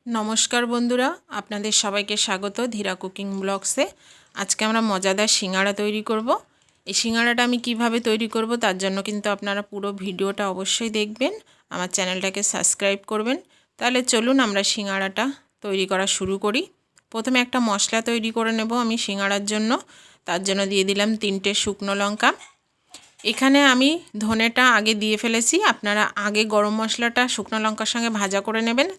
নমস্কার বন্ধুরা, আপনাদের সবাইকে স্বাগত ধীরা কুকিং ব্লগসে। আজকে আমরা মজাদার সিঙ্গাড়া তৈরি করব। এই সিঙ্গাড়াটা আমি কিভাবে তৈরি করব তার জন্য কিন্তু আপনারা পুরো ভিডিওটা অবশ্যই দেখবেন, আমার চ্যানেলটাকে সাবস্ক্রাইব করবেন। তাহলে চলুন আমরা সিঙ্গাড়াটা তৈরি করা শুরু করি। প্রথমে একটা মশলা তৈরি করে নেব আমি সিঙ্গাড়ার জন্য। তার জন্য দিয়ে দিলাম 3টে শুকনো লঙ্কা। এখানে আমি ধনেটা আগে দিয়ে ফেলেছি, আপনারা আগে গরম মশলাটা শুকনো লঙ্কার সঙ্গে ভাজা করে নেবেন,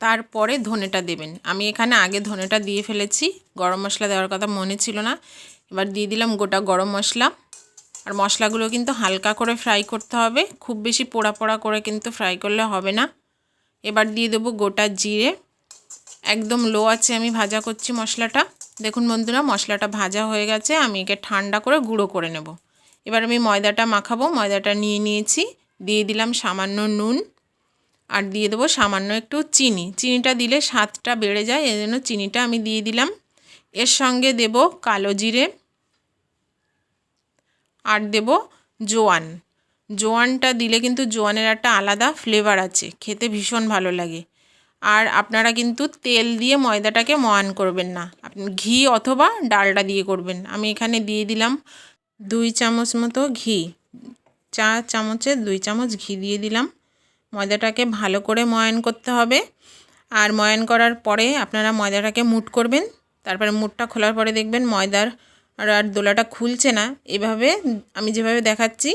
তারপরে ধনেটা দেবেন। আমি এখানে আগে ধনেটা দিয়ে ফেলেছি, গরম মশলা দেওয়ার কথা মনে ছিল না। এবার দিয়ে দিলাম গোটা গরম মশলা। আর মশলাগুলো কিন্তু হালকা করে ফ্রাই করতে হবে, খুব বেশি পোড়া পোড়া করে কিন্তু ফ্রাই করলে হবে না। এবার দিয়ে দেবো গোটা জিরে। একদম লো আছে আমি ভাজা করছি মশলাটা। দেখুন বন্ধুরা, মশলাটা ভাজা হয়ে গেছে, আমি একে ঠান্ডা করে গুঁড়ো করে নেব। এবার আমি ময়দাটা মাখাবো। ময়দাটা নিয়ে নিয়েছি, দিয়ে দিলাম সামান্য নুন, আর দিয়ে দেবো সামান্য একটু চিনি। চিনিটা দিলে স্বাদটা বেড়ে যায়, এই জন্য চিনিটা আমি দিয়ে দিলাম। এর সঙ্গে দেব কালো জিরে, আর দেব জোয়ান। জোয়ানটা দিলে কিন্তু জোয়ানের একটা আলাদা ফ্লেভার আছে, খেতে ভীষণ ভালো লাগে। আর আপনারা কিন্তু তেল দিয়ে ময়দাটাকে ময়ান করবেন না, আপনি ঘি অথবা ডালডা দিয়ে করবেন। আমি এখানে দিয়ে দিলাম 2 চামচ মতো ঘি, 4 চামচে 2 চামচ ঘি দিয়ে দিলাম। ময়দাটাকে ভালো করে ময়ান করতে হবে। আর ময়ান করার পরে আপনারা ময়দাটাকে মুট করবেন। তারপরে মুটটা খোলার পরে দেখবেন ময়দার আর দোলাটা খুলছে না। এভাবে আমি যেভাবে দেখাচ্ছি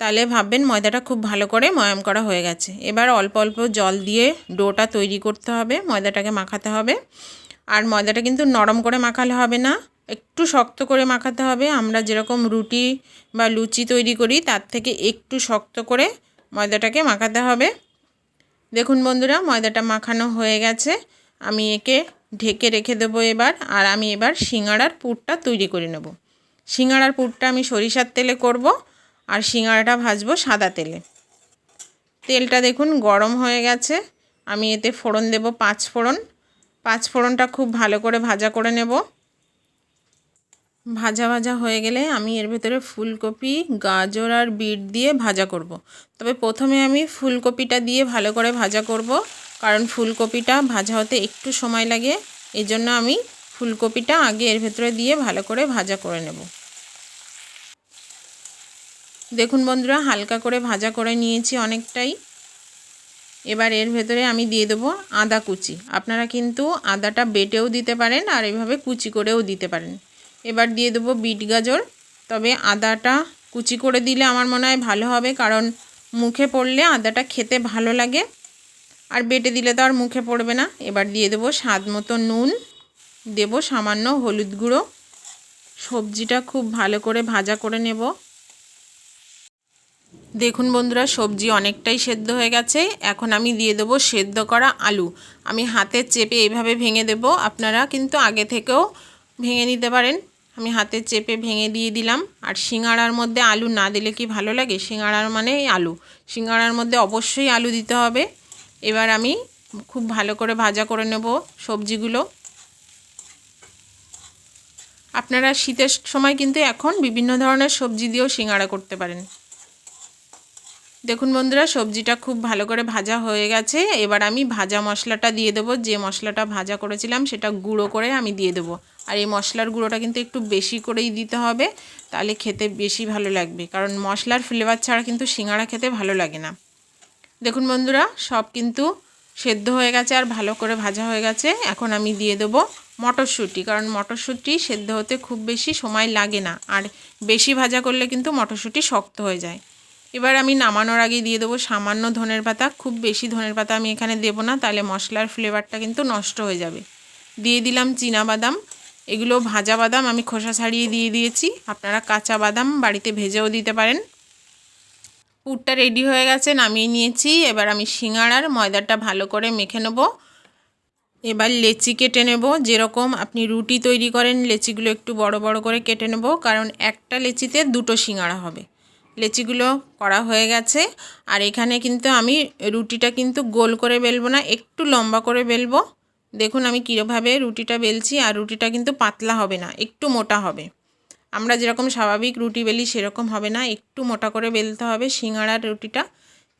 তাহলে ভাববেন ময়দাটা খুব ভালো করে ময়াম করা হয়ে গেছে। এবার অল্প অল্প জল দিয়ে ডোটা তৈরি করতে হবে, ময়দাটাকে মাখাতে হবে। আর ময়দাটা কিন্তু নরম করে মাখালে হবে না, একটু শক্ত করে মাখাতে হবে। আমরা যেরকম রুটি বা লুচি তৈরি করি তার থেকে একটু শক্ত করে ময়দাটাকে মাখাতে হবে। দেখুন বন্ধুরা, ময়দাটা মাখানো হয়ে গেছে, আমি একে ঢেকে রেখে দেবো এবার। আর আমি এবার সিঙ্গাড়ার পুরটা তৈরি করে নেব। সিঙ্গাড়ার পুরটা আমি সরিষার তেলে করব, আর সিঙ্গাড়াটা ভাজবো সাদা তেলে। তেলটা দেখুন গরম হয়ে গেছে, আমি এতে ফোড়ন দেব 5 ফোড়ন। 5 ফোড়নটা খুব ভালো করে ভাজা করে নেব। ভাজা ভাজা হয়ে গেলে আমি এর ভেতরে ফুলকপি, গাজর আর বিট দিয়ে ভাজা করব। তবে প্রথমে আমি ফুলকপিটা দিয়ে ভালো করে ভাজা করব, কারণ ফুলকপিটা ভাজা হতে একটু সময় লাগে। এই জন্য আমি ফুলকপিটা আগে এর ভেতরে দিয়ে ভালো করে ভাজা করে নেব। দেখুন বন্ধুরা, হালকা করে ভাজা করে নিয়েছি অনেকটাই। এবার এর ভেতরে আমি দিয়ে দেবো আদা কুচি। আপনারা কিন্তু আদাটা বেটেও দিতে পারেন, আর এভাবে কুচি করেও দিতে পারেন। এবার দিয়ে দেবো বিট গাজর। তবে আদাটা কুচি করে দিলে আমার মনে হয় ভালো হবে, কারণ মুখে পড়লে আদাটা খেতে ভালো লাগে, আর বেটে দিলে তো আর মুখে পড়বে না। এবার দিয়ে দেবো স্বাদ মতো নুন, দেব সামান্য হলুদ গুঁড়ো। সবজিটা খুব ভালো করে ভাজা করে নেব। দেখুন বন্ধুরা, সবজি অনেকটাই সেদ্ধ হয়ে গেছে। এখন আমি দিয়ে দেবো সেদ্ধ করা আলু। আমি হাতে চেপে এইভাবে ভেঙে দেব, আপনারা কিন্তু আগে থেকেও ভেঙে নিতে পারেন। আমি হাতে চেপে ভেঙে দিয়ে দিলাম। আর সিঙ্গাড়ার মধ্যে আলু না দিলে কি ভালো লাগে? সিঙ্গাড়ার মানে আলু, সিঙ্গাড়ার মধ্যে অবশ্যই আলু দিতে হবে। এবার আমি খুব ভালো করে ভাজা করে নেব সবজিগুলো। আপনারা শীতের সময় কিন্তু এখন বিভিন্ন ধরনের সবজি দিয়েও সিঙ্গাড়া করতে পারেন। দেখুন বন্ধুরা, সবজিটা খুব ভালো করে ভাজা হয়ে গেছে। এবার আমি ভাজা মশলাটা দিয়ে দেবো। যে মশলাটা ভাজা করেছিলাম সেটা গুঁড়ো করে আমি দিয়ে দেবো। আর এই মশলার গুঁড়োটা কিন্তু একটু বেশি করেই দিতে হবে, তাহলে খেতে বেশি ভালো লাগবে, কারণ মশলার ফ্লেভার ছাড়া কিন্তু সিঙ্গাড়া খেতে ভালো লাগে না। দেখুন বন্ধুরা, সব কিন্তু সেদ্ধ হয়ে গেছে আর ভালো করে ভাজা হয়ে গেছে। এখন আমি দিয়ে দেবো মটরশুঁটি, কারণ মটরশুঁটি সেদ্ধ হতে খুব বেশি সময় লাগে না, আর বেশি ভাজা করলে কিন্তু মটরশুঁটি শক্ত হয়ে যায়। এবার আমি নামানোর আগে দিয়ে দেবো সামান্য ধনের পাতা। খুব বেশি ধনের পাতা আমি এখানে দেবো না, তাহলে মশলার ফ্লেভারটা কিন্তু নষ্ট হয়ে যাবে। দিয়ে দিলাম চীনাবাদাম। এগুলো ভাজা বাদাম, আমি খোসা ছাড়িয়ে দিয়ে দিয়েছি। আপনারা কাঁচা বাদাম বাড়িতে ভেজেও দিতে পারেন। পুরটা রেডি হয়ে গেছে, নামিয়ে নিয়েছি। এবার আমি সিঙ্গাড়ার ময়দাটা ভালো করে মেখে নেব। এবার লেচি কেটে নেব। যেরকম আপনি রুটি তৈরি করেন, লেচিগুলো একটু বড় বড় করে কেটে নেব, কারণ একটা লেচিতে 2টো সিঙ্গাড়া হবে। লেচিগুলো করা হয়ে গেছে। আর এখানে কিন্তু আমি রুটিটা কিন্তু গোল করে বেলবো না, একটু লম্বা করে বেলবো। দেখুন আমি কীভাবে রুটিটা বেলছি, আর রুটিটা কিন্তু পাতলা হবে না, একটু মোটা হবে। আমরা যেরকম স্বাভাবিক রুটি বেলি সেরকম হবে না, একটু মোটা করে বেলতে হবে সিঙ্গাড়ার রুটিটা।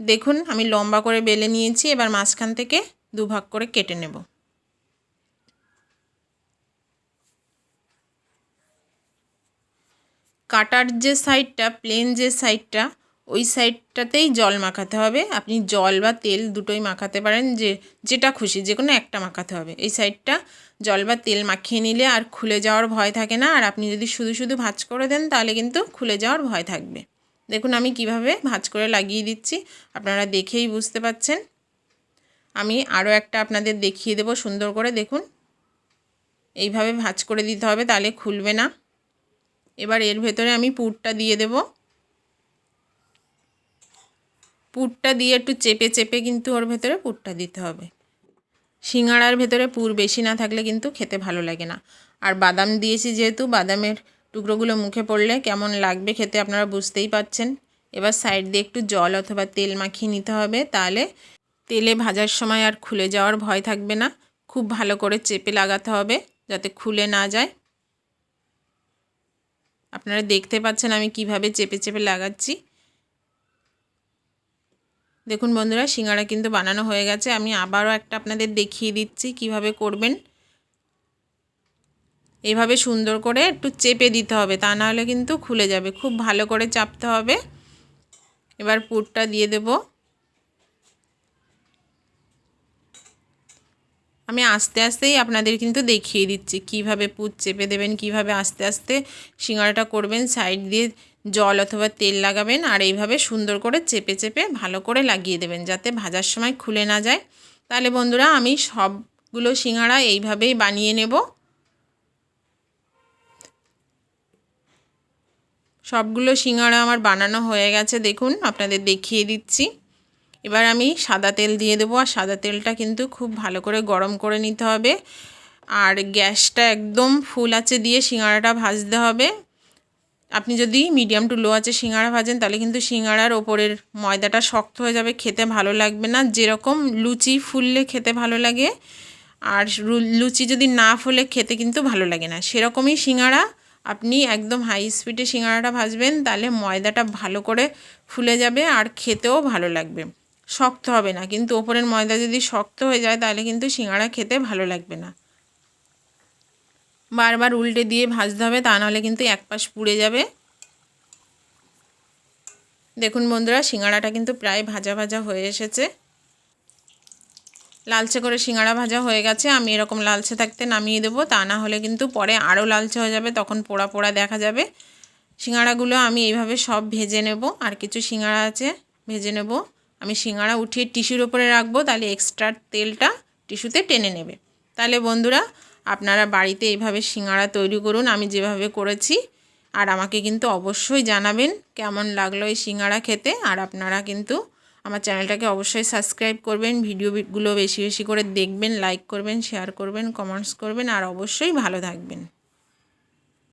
দেখুন আমি লম্বা করে বেলে নিয়েছি। এবার মাঝখান থেকে দুভাগ করে কেটে নেব। কাটার যে সাইডটা, প্লেন যে সাইডটা, ওই সাইডটাতেই জল মাখাতে হবে। আপনি জল বা তেল দুটোই মাখাতে পারেন, যেটা খুশি, যে কোনো একটা মাখাতে হবে। এই সাইডটা জল বা তেল মাখিয়ে নিলে আর খুলে যাওয়ার ভয় থাকে না। আর আপনি যদি শুধু শুধু ভাঁজ করে দেন তাহলে কিন্তু খুলে যাওয়ার ভয় থাকবে। দেখুন আমি কিভাবে ভাঁজ করে লাগিয়ে দিচ্ছি, আপনারা দেখেই বুঝতে পাচ্ছেন। আমি আরও একটা আপনাদের দেখিয়ে দেব সুন্দর করে। দেখুন এইভাবে ভাঁজ করে দিতে হবে, তাহলে খুলবে না। এবার এর ভেতরে আমি পুরটা দিয়ে দেব। পুরটা দিয়ে একটু চেপে চেপে কিন্তু ওর ভেতরে পুরটা দিতে হবে। সিঙ্গাড়ার ভেতরে পুর বেশি না থাকলে কিন্তু খেতে ভালো লাগে না। আর বাদাম দিয়েছি যেহেতু, বাদামের টুকরোগুলো মুখে পড়লে কেমন লাগবে খেতে আপনারা বুঝতেই পাচ্ছেন। এবার সাইড দিয়ে একটু জল অথবা তেল মাখিয়ে নিতে হবে, তাহলে তেলে ভাজার সময় আর খুলে যাওয়ার ভয় থাকবে না। খুব ভালো করে চেপে লাগাতে হবে যাতে খুলে না যায়। আপনারা দেখতে পাচ্ছেন আমি কিভাবে চেপে চেপে লাগাচ্ছি। দেখুন বন্ধুরা, সিঙ্গাড়া কিন্তু বানানো হয়ে গেছে। আমি আবারও একটা আপনাদের দেখিয়ে দিচ্ছি কিভাবে করবেন। এইভাবে সুন্দর করে একটু চেপে দিতে হবে, তা না হলে কিন্তু খুলে যাবে। খুব ভালো করে চাপতে হবে। এবার পুরটা দিয়ে দেব। আমি আস্তে আস্তেই আপনাদের কিন্তু দেখিয়ে দিচ্ছি কিভাবে পুর চেপে দেবেন, কিভাবে আস্তে আস্তে সিঙ্গাড়াটা করবেন। সাইড দিয়ে জল অথবা তেল লাগাবেন আর এইভাবে সুন্দর করে চেপে চেপে ভালো করে লাগিয়ে দেবেন যাতে ভাজার সময় খুলে না যায়। তাহলে বন্ধুরা আমি সবগুলো সিঙ্গাড়া এইভাবেই বানিয়ে নেব। সবগুলো সিঙ্গাড়া আমার বানানো হয়ে গেছে, দেখুন আপনাদের দেখিয়ে দিচ্ছি। এবার আমি সাদা তেল দিয়ে দেবো। আর সাদা তেলটা কিন্তু খুব ভালো করে গরম করে নিতে হবে। আর গ্যাসটা একদম ফুল আঁচে দিয়ে সিঙ্গাড়াটা ভাজতে হবে। আপনি যদি মিডিয়াম টু লো আঁচে সিঙ্গাড়া ভাজেন তাহলে কিন্তু সিঙ্গাড়ার ওপরের ময়দাটা শক্ত হয়ে যাবে, খেতে ভালো লাগবে না। যেরকম লুচি ফুললে খেতে ভালো লাগে আর লুচি যদি না ফুলে খেতে কিন্তু ভালো লাগে না, সেরকমই সিঙ্গাড়া আপনি একদম হাই স্পিডে সিঙ্গাড়াটা ভাজবেন, তাহলে ময়দাটা ভালো করে ফুলে যাবে আর খেতেও ভালো লাগবে। শক্ত হবে না, কিন্তু ওপরের ময়দা যদি শক্ত হয়ে যায় তাহলে কিন্তু সিঙ্গাড়া খেতে ভালো লাগবে না। বারবার উল্টে দিয়ে ভাজতে হবে, তা নাহলে কিন্তু এক পাশ পুড়ে যাবে। দেখুন বন্ধুরা, সিঙ্গাড়াটা কিন্তু প্রায় ভাজা ভাজা হয়ে এসেছে। লালচে করে সিঙ্গাড়া ভাজা হয়ে গেছে। আমি এরকম লালচে থাকতে নামিয়ে দেবো, তা না হলে কিন্তু পরে আরও লালচে হয়ে যাবে, তখন পোড়া পোড়া দেখা যাবে। সিঙ্গাড়াগুলো আমি এইভাবে সব ভেজে নেব। আর কিছু সিঙ্গাড়া আছে ভেজে নেব। আমি সিঙ্গাড়া উঠিয়ে টিস্যুর ওপরে রাখবো, তাহলে এক্সট্রা তেলটা টিস্যুতে টেনে নেবে। তাহলে বন্ধুরা আপনারা বাড়িতে এইভাবে সিঙ্গাড়া তৈরি করুন আমি যেভাবে করেছি। আর আমাকে কিন্তু অবশ্যই জানাবেন কেমন লাগলো এই সিঙ্গাড়া খেতে। আর আপনারা কিন্তু আমার চ্যানেলটাকে অবশ্যই সাবস্ক্রাইব করবেন, ভিডিওগুলো বেশি বেশি করে দেখবেন, লাইক করবেন, শেয়ার করবেন, কমেন্টস করবেন আর অবশ্যই ভালো থাকবেন।